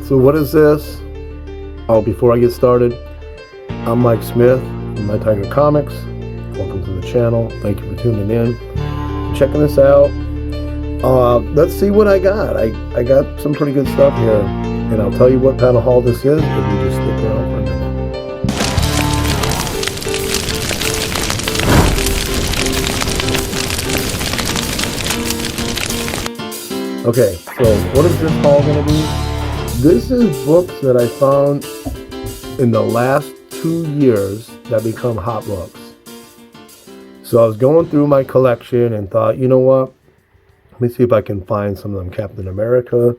So what is this? Oh, before I get started, I'm Mike Smith from Nighttiger Comics. Welcome to the channel. Thank you for tuning in, checking this out. Let's see what I got. I got some pretty good stuff here, and I'll tell you what kind of haul this is if you just stick around for a minute. Okay, so what is this haul going to be? This is books that I found in the last 2 years that become hot books. So I was going through my collection and thought, you know what? Let me see if I can find some of them Captain America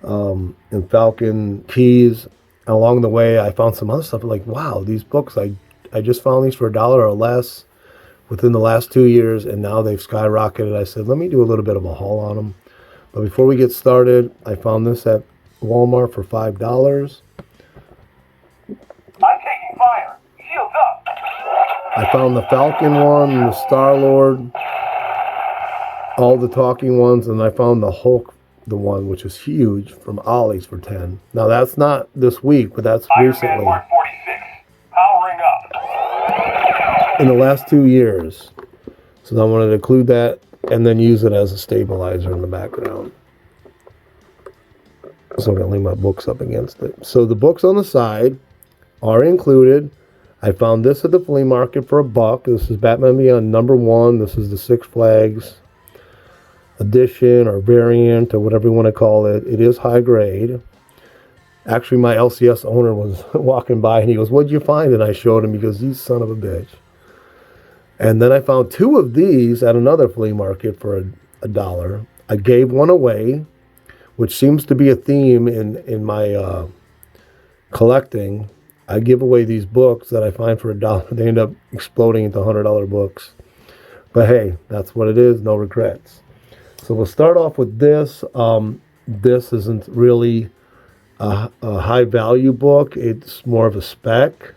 and Falcon keys. And along the way, I found some other stuff. Like, wow, these books, I just found these for $1 or less within the last 2 years, and now they've skyrocketed. I said, let me do a little bit of a haul on them. But before we get started, I found this at Walmart for $5. I'm taking fire. Shields up. I found the Falcon one, the Star-Lord, all the talking ones, and I found the Hulk, the one which is huge, from Ollie's for $10. Now that's not this week, but that's recently. Iron Man Part 46. Powering up. In the last 2 years. So I wanted to include that and then use it as a stabilizer in the background. So I'm going to leave my books up against it. So the books on the side are included. I found this at the flea market for $1. This is Batman Beyond #1. This is the Six Flags edition or variant or whatever you want to call it. It is high grade. Actually, my LCS owner was walking by and he goes, "What'd you find?" And I showed him. He goes, "You son of a bitch." And then I found 2 of these at another flea market for $1. I gave one away, which seems to be a theme in my collecting. I give away these books that I find for $1. They end up exploding into $100 books. But hey, that's what it is. No regrets. So we'll start off with this. This isn't really a high value book. It's more of a spec.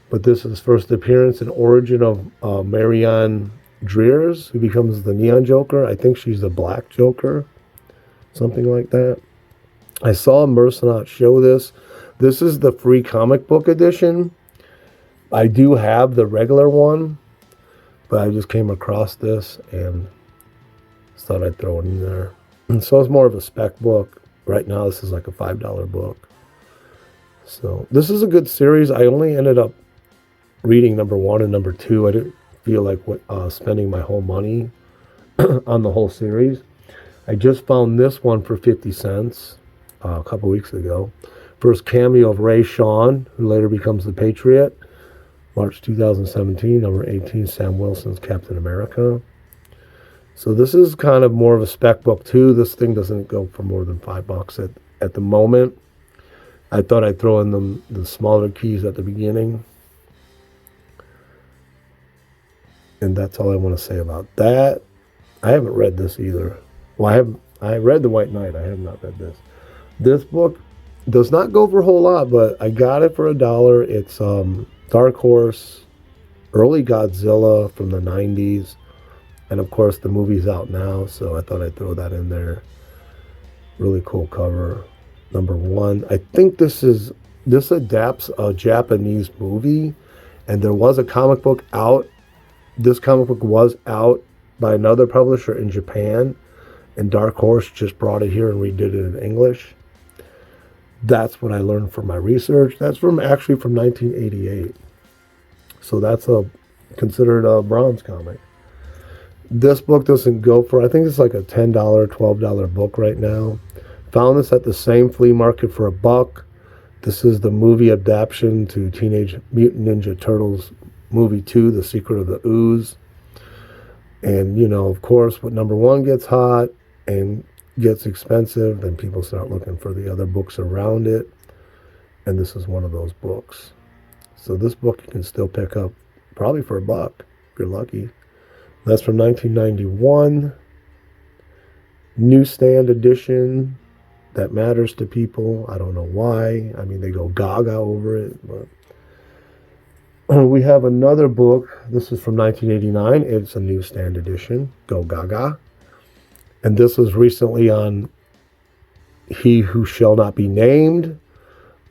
But this is first appearance and origin of Marianne Dreers, who becomes the Neon Joker. I think she's the Black Joker, something like that. I saw Mercenot show this. This is the free comic book edition. I do have the regular one, but I just came across this and thought I'd throw it in there. And so it's more of a spec book. Right now, this is like a $5 book. So this is a good series. I only ended up reading #1 and #2. I didn't feel like spending my whole money on the whole series. I just found this one for 50 cents a couple weeks ago. First cameo of Ray Sean, who later becomes the Patriot. March 2017, #18, Sam Wilson's Captain America. So this is kind of more of a spec book too. This thing doesn't go for more than $5 at the moment. I thought I'd throw in the smaller keys at the beginning. And that's all I want to say about that. I haven't read this either. Well, I read The White Knight. I have not read this. This book does not go for a whole lot, but I got it for $1. It's Dark Horse, early Godzilla from the 90s. And of course, the movie's out now, so I thought I'd throw that in there. Really cool cover. #1. I think this adapts a Japanese movie, and there was a comic book out. This comic book was out by another publisher in Japan, and Dark Horse just brought it here and redid it in English. That's what I learned from my research. That's actually from 1988. So that's considered a bronze comic. This book doesn't go for, I think it's like a $10, $12 book right now. Found this at the same flea market for $1. This is the movie adaptation to Teenage Mutant Ninja Turtles movie 2, The Secret of the Ooze. And, you know, of course, when #1 gets hot and gets expensive, then people start looking for the other books around it. And this is one of those books. So this book you can still pick up probably for $1 if you're lucky. That's from 1991. Newsstand edition. That matters to people. I don't know why. I mean, they go gaga over it, but we have another book. This is from 1989. It's a newsstand edition. Go Gaga. And this was recently on He Who Shall Not Be Named,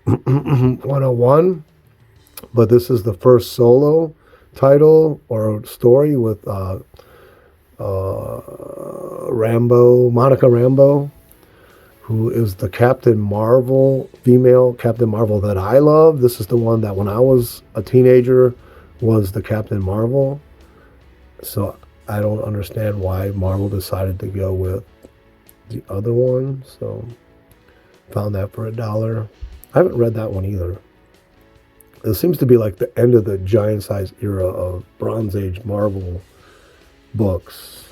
101. But this is the first solo title or story with Monica Rambeau, who is the Captain Marvel, female Captain Marvel that I love. This is the one that when I was a teenager was the Captain Marvel. So I don't understand why Marvel decided to go with the other one. So found that for $1. I haven't read that one either. It seems to be like the end of the giant size era of Bronze Age Marvel books.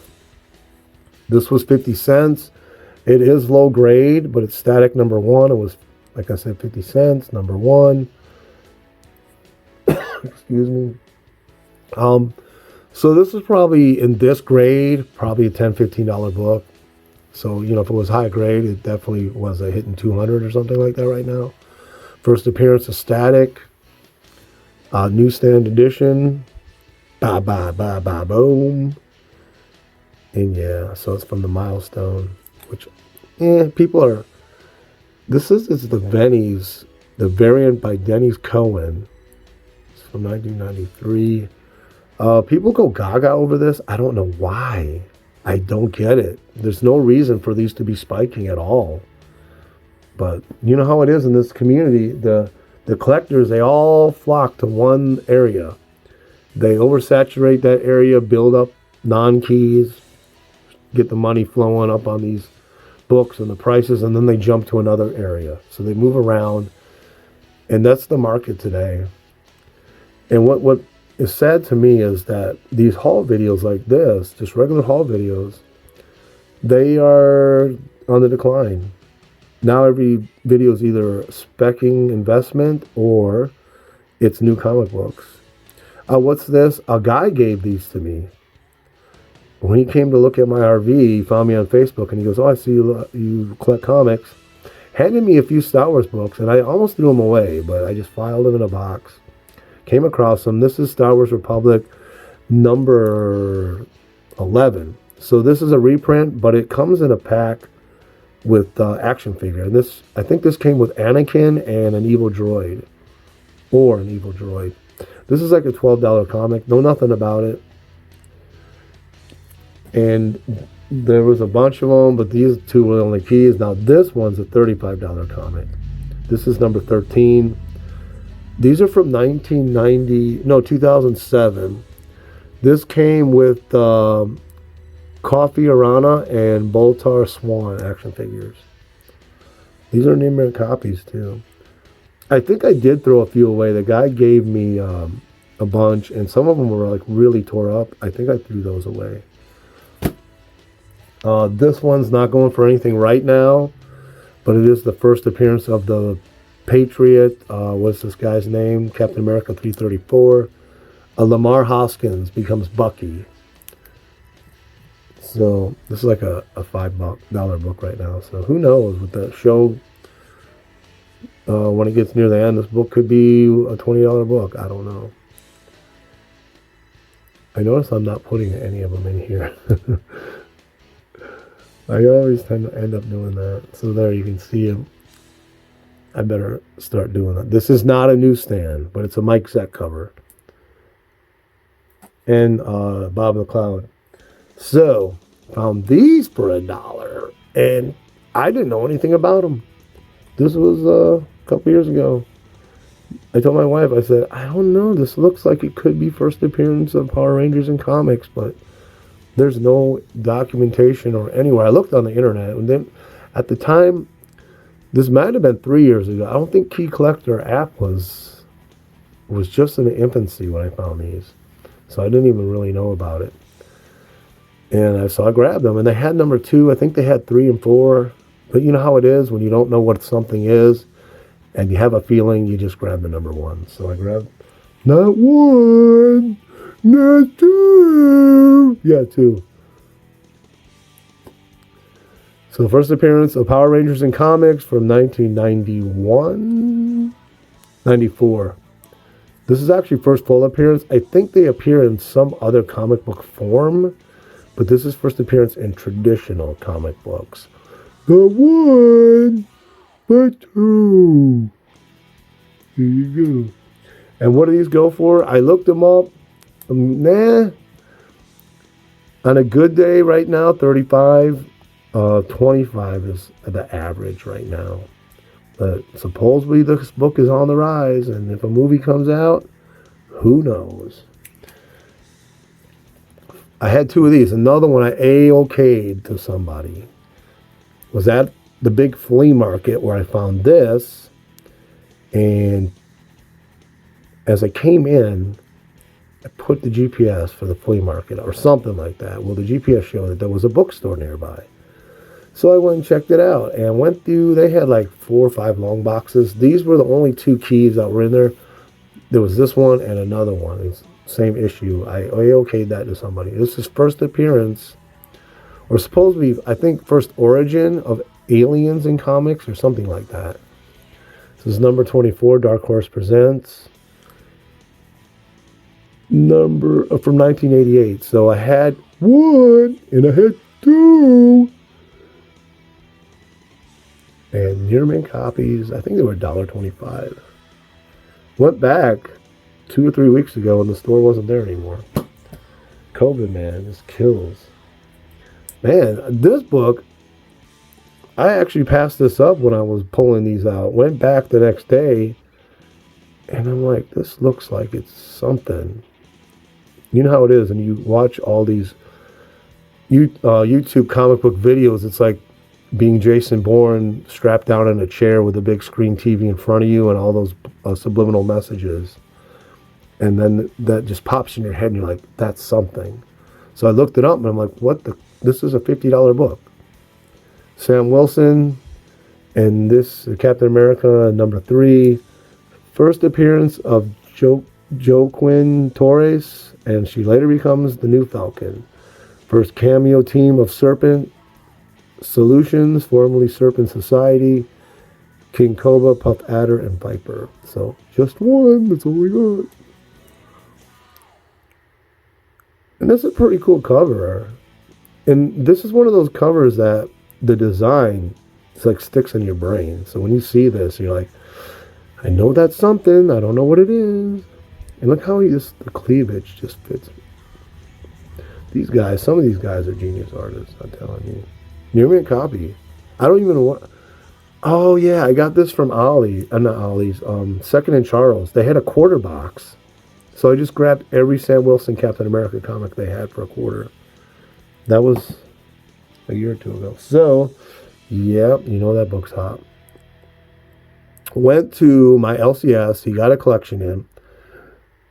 This was 50 cents. It is low grade, but it's static number 1. It was, like I said, 50 cents, number 1. Excuse me. So this is probably in this grade, probably a $10, $15 book. So, you know, if it was high grade, it definitely was a hitting 200 or something like that right now. First appearance of Static. Newsstand edition. Ba ba ba ba boom. And yeah, so it's from the Milestone, which people are. This is the Benny's, the variant by Denny's Cohen. It's from 1993. People go gaga over this. I don't know why. I don't get it. There's no reason for these to be spiking at all. But you know how it is in this community. The collectors, they all flock to one area. They oversaturate that area, build up non-keys, get the money flowing up on these books and the prices, and then they jump to another area. So they move around, and that's the market today. And what is sad to me is that these haul videos like this, just regular haul videos, they are on the decline. Now every video is either speccing investment or it's new comic books. What's this? A guy gave these to me. When he came to look at my RV, he found me on Facebook and he goes, "Oh, I see you collect comics." Handed me a few Star Wars books and I almost threw them away, but I just filed them in a box. Came across them. This is Star Wars Republic number 11. So this is a reprint, but it comes in a pack with action figure. And this, I think this came with Anakin and an evil droid. Or an evil droid. This is like a $12 comic. Know nothing about it. And there was a bunch of them, but these two were the only keys. Now this one's a $35 comic. This is number 13. These are from 2007. This came with Coffee Arana and Boltar Swan action figures. These are numeric copies too. I think I did throw a few away. The guy gave me a bunch, and some of them were like really tore up. I think I threw those away. This one's not going for anything right now, but it is the first appearance of the Patriot. What's this guy's name? Captain America 334. Lamar Hoskins becomes Bucky. So this is like a $5 book right now. So who knows with that show? When it gets near the end, this book could be a $20 book. I don't know. I notice I'm not putting any of them in here. I always tend to end up doing that. So there you can see them. I better start doing that. This is not a newsstand, but it's a Mike Zeck cover. And Bob McCloud. So, found these for $1. And I didn't know anything about them. This was a couple years ago. I told my wife, I said, I don't know. This looks like it could be first appearance of Power Rangers in comics, but there's no documentation or anywhere. I looked on the internet, and then at the time, this might have been 3 years ago. I don't think Key Collector app was just in infancy when I found these. So I didn't even really know about it. And so I grabbed them, and they had number 2. I think they had 3 and 4. But you know how it is when you don't know what something is, and you have a feeling, you just grab the number 1. So I grabbed not 1, not 2. Yeah, 2. So first appearance of Power Rangers in comics from 94. This is actually first full appearance. I think they appear in some other comic book form, but this is first appearance in traditional comic books. Not one, but two. Here you go. And what do these go for? I looked them up. Nah. On a good day right now, 35. 25 is the average right now. But supposedly this book is on the rise, and if a movie comes out, who knows? I had two of these. Another one I A-okayed to somebody. Was at the big flea market where I found this, and as I came in, I put the GPS for the flea market or something like that. Well, the GPS showed that there was a bookstore nearby. So I went and checked it out and went through. They had like 4 or 5 long boxes. These were the only 2 keys that were in there. There was this one and another one. It's same issue. I okayed that to somebody. This is first appearance, or supposed to be, I think, first origin of aliens in comics or something like that. This is number 24, Dark Horse Presents. Number from 1988. So I had 1 and I had 2. And near mint copies, I think they were $1.25. Went back 2 or 3 weeks ago and the store wasn't there anymore. COVID, man, just kills. Man, this book, I actually passed this up when I was pulling these out. Went back the next day, and I'm like, this looks like it's something. You know how it is, and you watch all these YouTube comic book videos. It's like being Jason Bourne strapped down in a chair with a big screen TV in front of you and all those subliminal messages. And then that just pops in your head and you're like, that's something. So I looked it up and I'm like, this is a $50 book. Sam Wilson, and this Captain America number 3. First appearance of Joaquin Torres, and she later becomes the new Falcon. First cameo team of Serpent Solutions, formerly Serpent Society, King Cobra, Puff Adder, and Viper. So just 1, that's all we got. And that's a pretty cool cover. And this is one of those covers that the design, it's like sticks in your brain. So when you see this, you're like, I know that's something, I don't know what it is. And look how the cleavage just fits. These guys, some of these guys are genius artists, I'm telling you. Near mint copy. I don't even know what. Oh yeah, I got this from Ollie. Not Ollie's. Second and Charles. They had a quarter box, so I just grabbed every Sam Wilson Captain America comic they had for a quarter. That was a year or 2 ago. So, yeah, you know that book's hot. Went to my LCS. He got a collection in.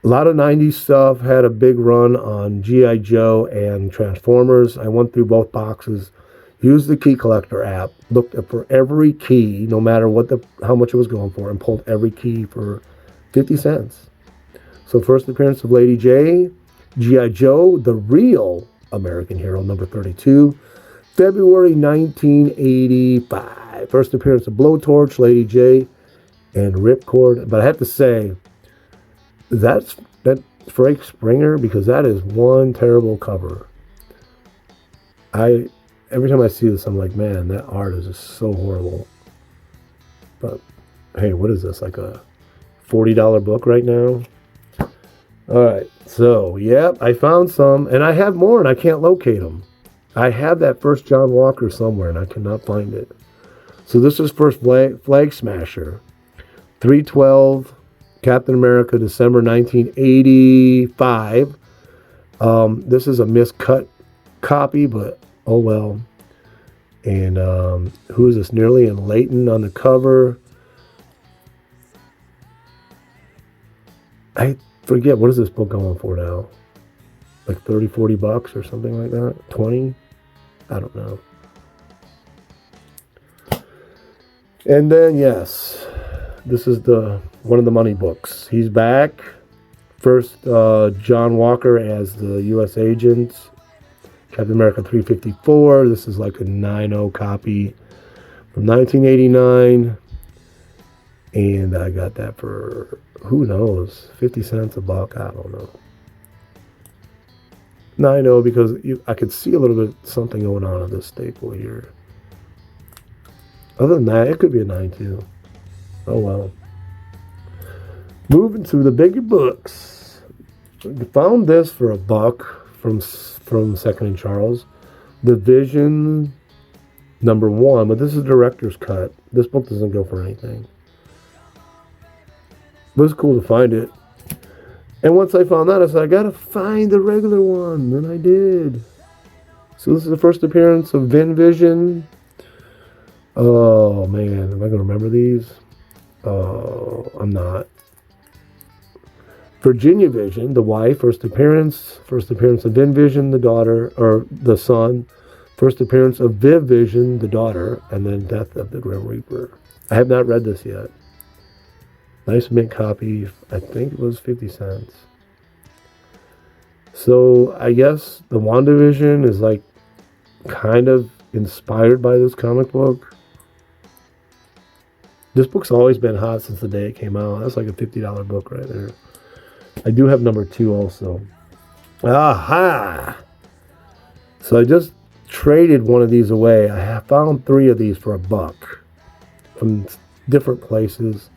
A lot of 90s stuff. Had a big run on G.I. Joe and Transformers. I went through both boxes. Used the key collector app, looked for every key, no matter how much it was going for, and pulled every key for 50 cents. So first appearance of Lady J, G.I. Joe, the real American hero, number 32, February 1985. First appearance of Blowtorch, Lady J, and Ripcord. But I have to say, that's Frank Springer, because that is one terrible cover. Every time I see this, I'm like, man, that art is just so horrible. But, hey, what is this, like a $40 book right now? All right, so, yep, I found some, and I have more, and I can't locate them. I have that first John Walker somewhere, and I cannot find it. So this is first Flag Smasher. 312, Captain America, December 1985. This is a miscut copy, but oh well. And who is this? Nearly and Leighton on the cover. I forget, what is this book going for now? Like 30, 40 bucks or something like that? 20? I don't know. And then, yes, this is one of the money books. He's back. First, John Walker as the U.S. agent. Captain America 354. This is like a 9.0 copy from 1989. And I got that for, who knows, 50 cents a buck. I don't know. 9.0 because I could see a little bit something going on this staple here. Other than that, it could be a 9 too. Oh well. Moving to the bigger books. Found this for $1 from Second and Charles. The Vision #1, but this is director's cut. This book doesn't go for anything. But it's cool to find it. And once I found that, I said, I gotta find the regular one. And I did. So this is the first appearance of Vin Vision. Oh man, am I gonna remember these? Oh, I'm not. Virginia Vision, the wife, first appearance of Vin Vision, the daughter, or the son, first appearance of Viv Vision, the daughter, and then Death of the Grim Reaper. I have not read this yet. Nice mint copy. I think it was 50 cents. So I guess the WandaVision is like kind of inspired by this comic book. This book's always been hot since the day it came out. That's like a $50 book right there. I do have #2 also. Aha! So I just traded one of these away. I have found 3 of these for $1 from different places.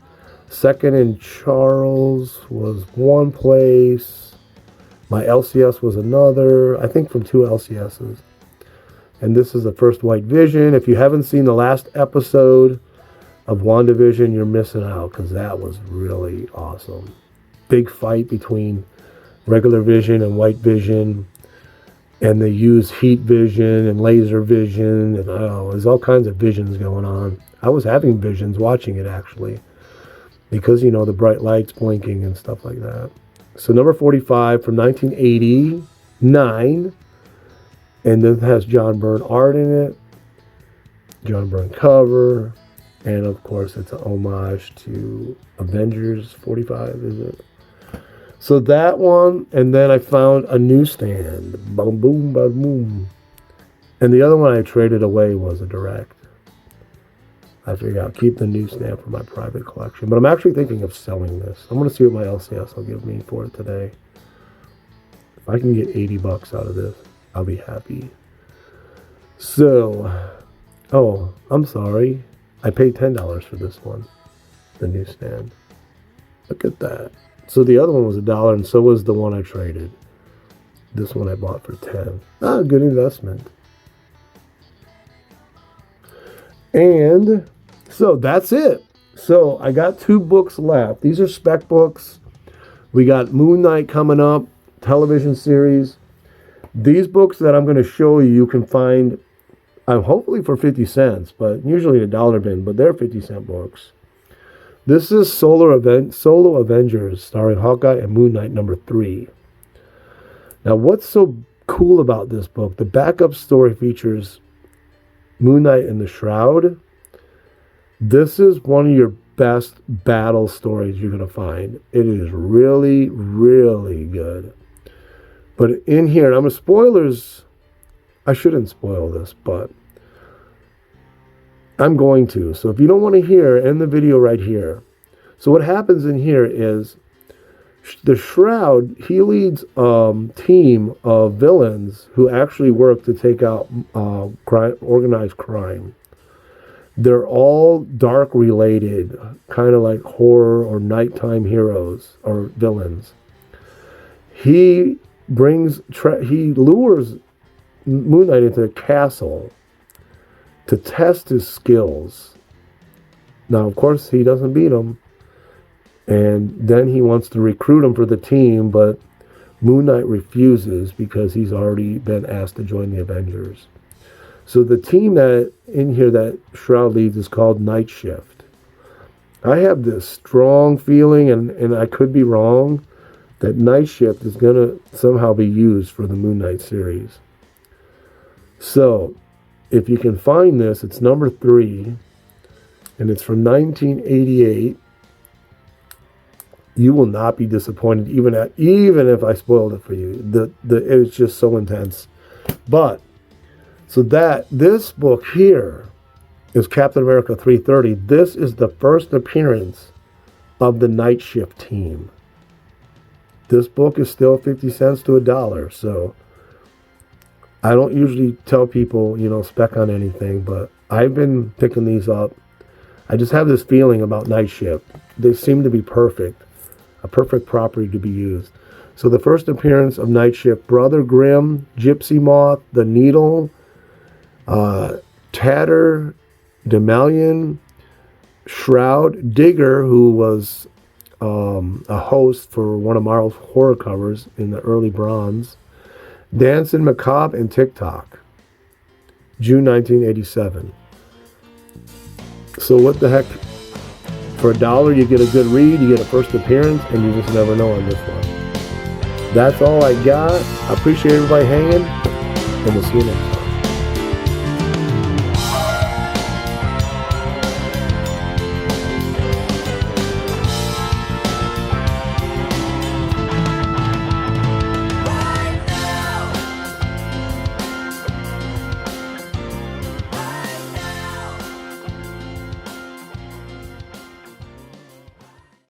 Second and Charles was one place. My LCS was another. I think from 2 LCSs. And this is the first White Vision. If you haven't seen the last episode of WandaVision, you're missing out because that was really awesome. Big fight between regular Vision and White Vision. And they use heat vision and laser vision. And there's all kinds of visions going on. I was having visions watching it actually. Because, the bright lights blinking and stuff like that. So number 45 from 1989. And then it has John Byrne art in it. John Byrne cover. And of course it's an homage to Avengers 45, is it? So that one, and then I found a newsstand. Boom, boom, boom, boom. And the other one I traded away was a direct. I figured I'll keep the newsstand for my private collection. But I'm actually thinking of selling this. I'm going to see what my LCS will give me for it today. If I can get $80 out of this, I'll be happy. So, I'm sorry. I paid $10 for this one. The newsstand. Look at that. So the other one was $1, and so was the one I traded. This one I bought for $10. Good investment. And so that's it. So I got 2 books left. These are spec books. We got Moon Knight coming up, television series. These books that I'm going to show you, you can find, hopefully for 50 cents, but usually a $1 bin, but they're 50-cent books. This is Solo Avengers, starring Hawkeye and Moon Knight #3. Now, what's so cool about this book? The backup story features Moon Knight in the Shroud. This is one of your best battle stories you're going to find. It is really, really good. But in here, and spoilers, I shouldn't spoil this, but I'm going to. So if you don't want to hear, end the video right here. So what happens in here is the Shroud, he leads a team of villains who actually work to take out organized crime. They're all dark related, kind of like horror or nighttime heroes or villains. He lures Moon Knight into a castle to test his skills. Now, of course, he doesn't beat him. And then he wants to recruit him for the team, but Moon Knight refuses because he's already been asked to join the Avengers. So the team that in here that Shroud leads is called Night Shift. I have this strong feeling, and I could be wrong, that Night Shift is going to somehow be used for the Moon Knight series. So, if you can find this, it's #3, and it's from 1988. You will not be disappointed, even if I spoiled it for you. It's just so intense. But so this book here is Captain America 330. This is the first appearance of the Night Shift team. This book is still 50 cents to $1. So I don't usually tell people, spec on anything, but I've been picking these up. I just have this feeling about Night Shift. They seem to be perfect, a perfect property to be used. So the first appearance of Night Shift, Brother Grimm, Gypsy Moth, The Needle, Tatter, Demalion, Shroud, Digger, who was a host for one of Marvel's horror covers in the early Bronze, Dancing Macabre, and TikTok. June 1987. So what the heck? For $1, you get a good read, you get a first appearance, and you just never know on this one. That's all I got. I appreciate everybody hanging, and we'll see you next time.